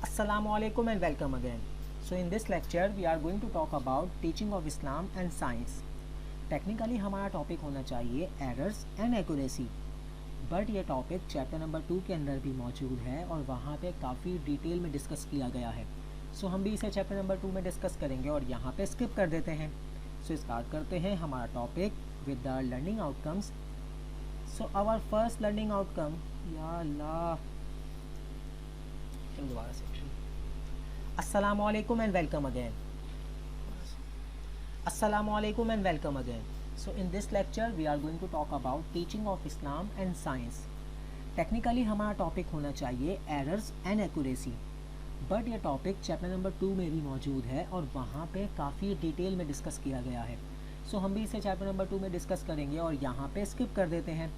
Assalamu alaikum and welcome again. So in this lecture we are going to talk about teaching of Islam and science. Technically हमारा topic होना चाहिए errors and accuracy, but ये topic chapter number 2 के अंदर भी मौजूद है और वहाँ पे काफ़ी डिटेल में डिस्कस किया गया है. सो हम भी इसे चैप्टर नंबर 2 में डिस्कस करेंगे और यहाँ पे स्किप कर देते हैं. सो स्टार्ट करते हैं हमारा topic with the learning outcomes. So our first learning outcome, या अल्लाह, दोबारा से अस्सलामु अलैकुम and welcome again. Assalamu alaikum and welcome again. So in this lecture we are going to talk about teaching of Islam and science. Technically हमारा topic होना चाहिए errors and accuracy, but ये topic chapter number 2 में भी मौजूद है और वहाँ पे काफ़ी डिटेल में डिस्कस किया गया है. सो हम भी इसे चैप्टर नंबर 2 में डिस्कस करेंगे और यहाँ पे स्किप कर देते हैं.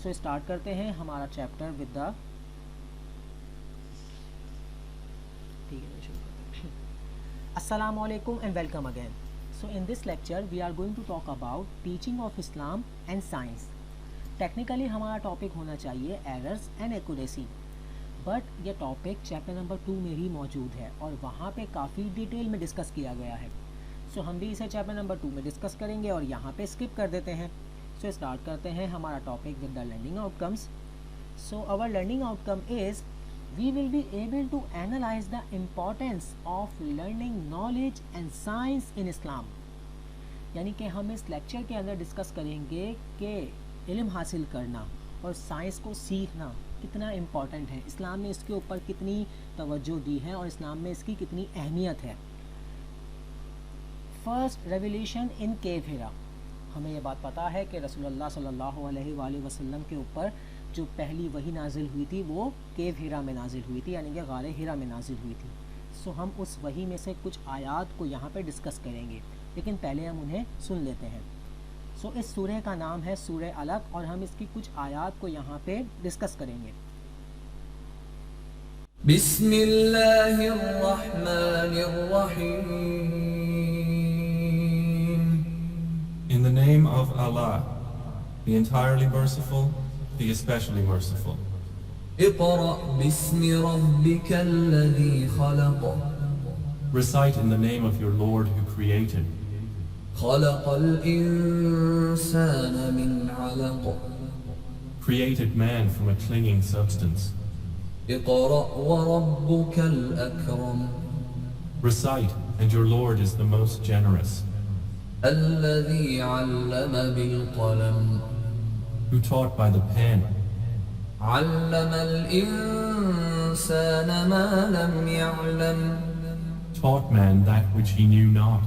सो स्टार्ट करते हैं हमारा चैप्टर विद द, ठीक है, शुरू करते हैं. अस्सलामु अलैकुम and welcome again. So in this lecture we are going to talk about teaching of Islam and science. Technically हमारा टॉपिक होना चाहिए एरर्स एंड एक्यूरेसी, बट ये टॉपिक चैप्टर नंबर 2 में ही मौजूद है और वहाँ पे काफ़ी डिटेल में डिस्कस किया गया है. सो हम भी इसे चैप्टर नंबर 2 में डिस्कस करेंगे और यहाँ पे स्किप कर देते हैं. सो स्टार्ट करते हैं हमारा topic with the learning outcomes. So our learning outcome is we will be able to analyze the importance of learning knowledge and science in Islam. यानी कि हम इस लेक्चर के अंदर डिस्कस करेंगे कि इल्म हासिल करना और साइंस को सीखना कितना इम्पॉर्टेंट है, इस्लाम ने इसके ऊपर कितनी तवज्जो दी है और इस्लाम में इसकी कितनी अहमियत है. फर्स्ट रेवलेशन इन केव हिरा. हमें ये बात पता है कि रसूलुल्लाह सल्लल्लाहु अलैहि वसल्लम के ऊपर जो पहली वही नाजिल हुई थी वो केव हिरा में नाजिल हुई थी, यानी कि गारे हिरा में नाजिल हुई थी. सो हम उस वही में से कुछ आयात को यहाँ पे डिस्कस करेंगे, लेकिन पहले हम उन्हें सुन लेते हैं. सो इस सूरह का नाम है सूरह अलक और हम इसकी कुछ आयात को यहाँ पे डिस्कस करेंगे. In the name of Allah, the entirely merciful, the especially merciful. اقرأ باسم ربك الذي خلق. Recite in the name of your Lord who created. خلق الإنسان من علق. Created man from a clinging substance. اقرأ وربك الأكرم. Recite, and your Lord is the most generous. الذي علم بالقلم. Who taught by the pen. علم الإنسان ما لم يعلم. Taught man that which he knew not.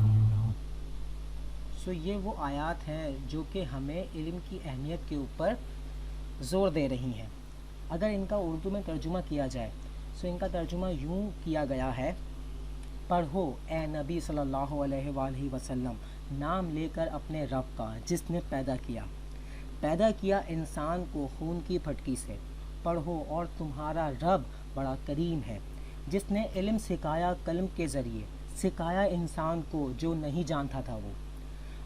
सो ये वो आयात हैं जो कि हमें इल्म की अहमियत के ऊपर ज़ोर दे रही हैं. अगर इनका उर्दू में तर्जुमा किया जाए, सो इनका तर्जुमा यूँ किया गया है: पढ़ो ए नबी सल्लल्लाहु अलैहि वसल्लम, नाम लेकर अपने रब का जिसने पैदा किया इंसान को खून की फटकी से. पढ़ो और तुम्हारा रब बड़ा करीम है, जिसने इल्म सिखाया कलम के ज़रिए, सिखाया इंसान को जो नहीं जानता था वो.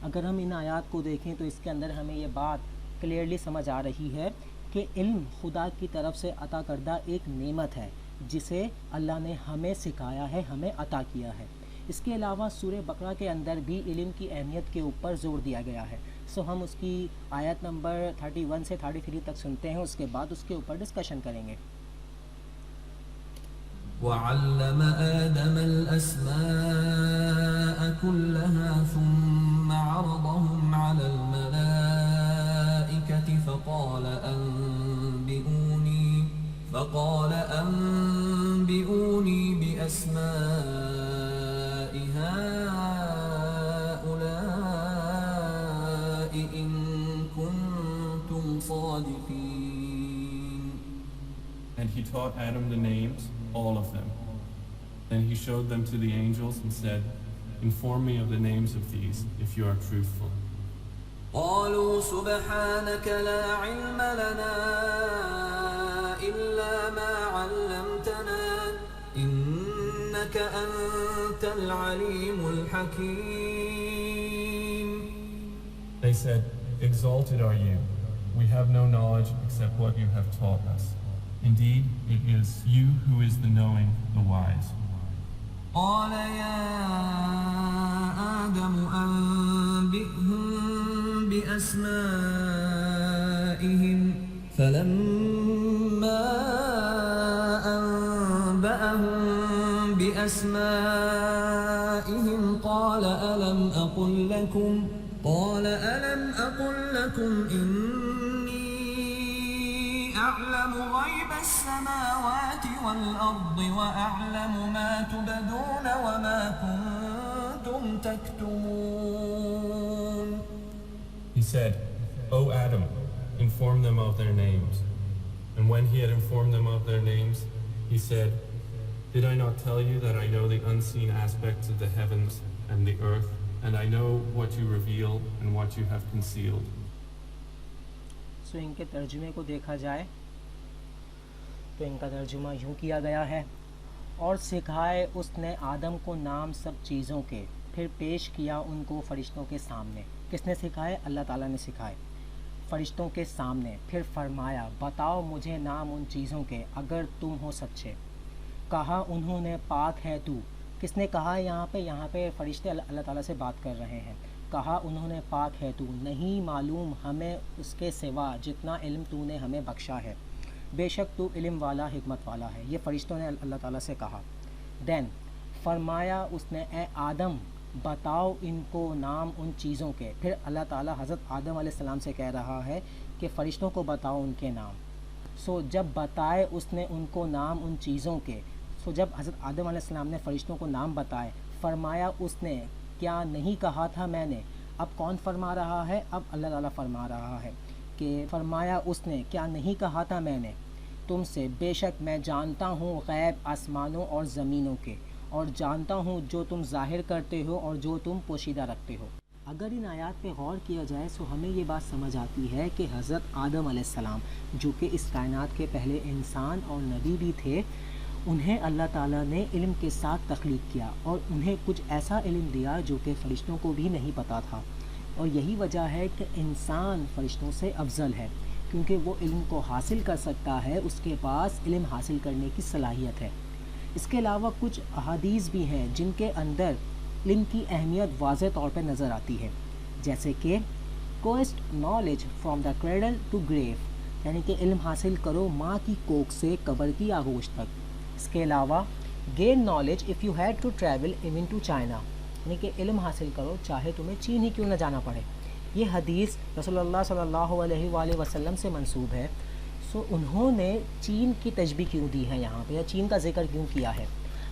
अगर हम इन आयात को देखें तो इसके अंदर हमें ये बात क्लियरली समझ आ रही है कि इल्म खुदा की तरफ से अता करदा एक नेमत है जिसे अल्लाह ने हमें सिखाया है, हमें अता किया है. इसके अलावा सूरह बकरा के अंदर भी इल्म की अहमियत के ऊपर ज़ोर दिया गया है. सो हम उसकी आयत नंबर 31 से 33 तक सुनते हैं, उसके बाद उसके ऊपर डिस्कशन करेंगे. وعلم آدم الأسماء كلها ثم عرضهم على الملائكة فقال أنبئوني بأسماء هؤلاء إن كنتم صادقين. And he taught Adam the names, all of them. Then he showed them to the angels and said, inform me of the names of these, if you are truthful. قالوا سبحانك لا علم لنا إلا ما علمتنا إنك أنت العليم الحكيم. They said, exalted are you. We have no knowledge except what you have taught us. Indeed, it is you who is the knowing, the wise. قال يا آدم أنبئهم بأسمائهم فلما أنبأهم بأسمائهم قال ألم أقل لكم إني أعلم غيب السماوات والأرض وأعلم ما تبدون وما كنتم تكتمون. He said, O Adam, inform them of their names. And when he had informed them of their names, he said, Did I not tell you that I know the unseen aspects of the heavens and the earth, and I know what you reveal and what you have concealed? सो इनके तर्जुमे को देखा जाए तो इनका तर्जुमा यूँ किया गया है, और सिखाए उसने आदम को नाम सब चीज़ों के, फिर पेश किया उनको फ़रिश्तों के सामने. किसने सिखाए? अल्लाह ताला ने सिखाए फ़रिश्तों के सामने. फिर फरमाया बताओ मुझे नाम उन चीज़ों के अगर तुम हो सच्चे. कहा उन्होंने पाक है तू. किसने कहा यहाँ पे फ़रिश्ते अल्लाह ताला से बात कर रहे हैं. कहा उन्होंने पाक है तू, नहीं मालूम हमें उसके सिवा जितना इल्म तूने हमें बख्शा है, बेशक तू इल्म वाला हिकमत वाला है. ये फ़रिश्तों ने अल्लाह ताला से कहा. देन फरमाया उसने ए आदम बताओ इनको नाम उन चीज़ों के. फिर अल्लाह ताला हज़रत आदम अलैहिस्सलाम से कह रहा है कि फ़रिश्तों को बताओ उनके नाम. सो जब बताए उसने उनको नाम उन चीज़ों के, सो जब हज़रत आदम अलैहिस्सलाम ने फ़रिश्तों को नाम बताए, फरमाया उसने क्या नहीं कहा था मैंने. अब कौन फरमा रहा है? अब अल्लाह ताला फरमा रहा है कि फरमाया उसने क्या नहीं कहा था मैंने तुमसे, बेशक मैं जानता हूँ गैब आसमानों और ज़मीनों के, और जानता हूँ जो तुम ज़ाहिर करते हो और जो तुम पोशीदा रखते हो. अगर इन आयात पे गौर किया जाए तो हमें ये बात समझ आती है कि हज़रत आदम अलैहिस्सलाम जो कि इस कायनात के पहले इंसान और नबी भी थे, उन्हें अल्लाह ताला ने इल्म के साथ तख्लीक किया और उन्हें कुछ ऐसा इल्म दिया जो कि फ़रिश्तों को भी नहीं पता था. और यही वजह है कि इंसान फ़रिश्तों से अफजल है, क्योंकि वो इल्म को हासिल कर सकता है, उसके पास इल्म हासिल करने की सलाहियत है. इसके अलावा कुछ अहादीस भी हैं जिनके अंदर इल्म की अहमियत वाज़ेह तौर पर नज़र आती है, जैसे कि cost knowledge from the cradle to grave, यानी कि इल्म हासिल करो माँ की कोख से कब्र की आगोश तक. इसके अलावा gain knowledge if you had to travel even to China, यानी कि इल्म हासिल करो चाहे तुम्हें चीन ही क्यों ना जाना पड़े. ये हदीस रसूलुल्लाह सल्लल्लाहु अलैहि वसल्लम से मंसूब है. सो उन्होंने चीन की तशबीह क्यों दी है यहाँ पे, या चीन का जिक्र क्यों किया है?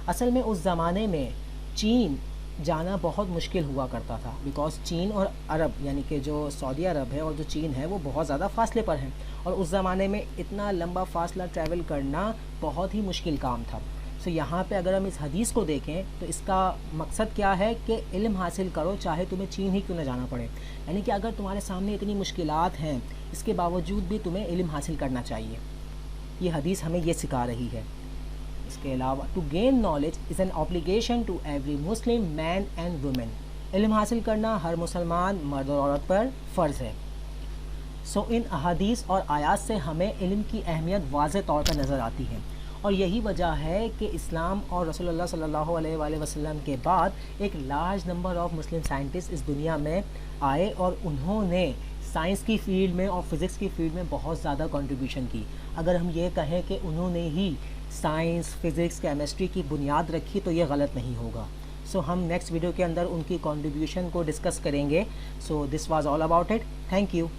असल में उस ज़माने में चीन जाना बहुत मुश्किल हुआ करता था, बिकॉज़ चीन और अरब यानी कि जो सऊदी अरब है और जो चीन है वो बहुत ज़्यादा फासले पर हैं, और उस ज़माने में इतना लंबा फासला ट्रैवल करना बहुत ही मुश्किल काम था. सो यहाँ पे अगर हम इस हदीस को देखें तो इसका मकसद क्या है कि इल्म हासिल करो चाहे तुम्हें चीन ही क्यों ना जाना पड़े, यानी कि अगर तुम्हारे सामने इतनी मुश्किलात हैं इसके बावजूद भी तुम्हें इल्म हासिल करना चाहिए. ये हदीस हमें ये सिखा रही है. इसके अलावा to gain knowledge is an obligation to every Muslim man and women. इल्म हासिल करना हर मुसलमान मर्द और औरत पर फ़र्ज़ है. सो इन अहादीस और आयात से हमें इल्म की अहमियत वाज़ेह तौर पर नज़र आती है, और यही वजह है कि इस्लाम और रसूलुल्लाह सल्लल्लाहु अलैहि वसल्लम के बाद एक large number of Muslim scientist इस दुनिया में आए, और उन्होंने साइंस की फ़ील्ड में और फ़िज़िक्स की फ़ील्ड में बहुत ज़्यादा कंट्रीब्यूशन की. अगर हम ये कहें कि उन्होंने ही साइंस, फ़िज़िक्स, केमिस्ट्री की बुनियाद रखी तो ये गलत नहीं होगा. सो हम नेक्स्ट वीडियो के अंदर उनकी कंट्रीब्यूशन को डिस्कस करेंगे. So this was all about it. Thank you.